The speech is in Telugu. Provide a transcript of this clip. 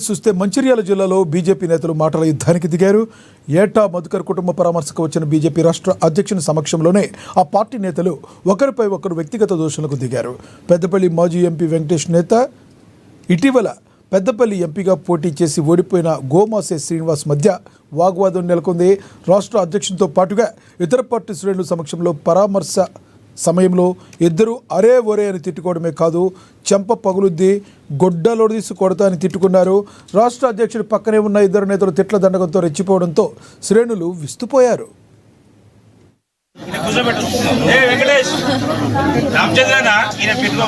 చూస్తే మంచిర్యాల జిల్లాలో బీజేపీ నేతలు మాటల యుద్ధానికి దిగారు. ఏటా మధుకర్ కుటుంబ పరామర్శకు వచ్చిన బీజేపీ రాష్ట్ర అధ్యక్షుని సమక్షంలోనే ఆ పార్టీ నేతలు ఒకరిపై ఒకరు వ్యక్తిగత దోషణలకు దిగారు. పెద్దపల్లి మాజీ ఎంపీ వెంకటేష్ నేత ఇటీవల పెద్దపల్లి ఎంపీగా పోటీ చేసి ఓడిపోయిన గోమాసే శ్రీనివాస్ మధ్య వాగ్వాదం నెలకొంది. రాష్ట్ర అధ్యక్షునితో పాటుగా ఇతర పార్టీ శ్రేణుల సమక్షంలో పరామర్శ సమయంలో ఇద్దరు అరే ఒరే అని తిట్టుకోవడమే కాదు, చెంప పగులుద్ది, గొడ్డలోడదీసి కొడతా అని తిట్టుకున్నారు. రాష్ట్ర అధ్యక్షుడి పక్కనే ఉన్న ఇద్దరు నేతలు తిట్ల దండకంతో రెచ్చిపోవడంతో శ్రేణులు విస్తుపోయారు. వెంకటేష్ రామచంద్రనా ఈయన పెట్టుకో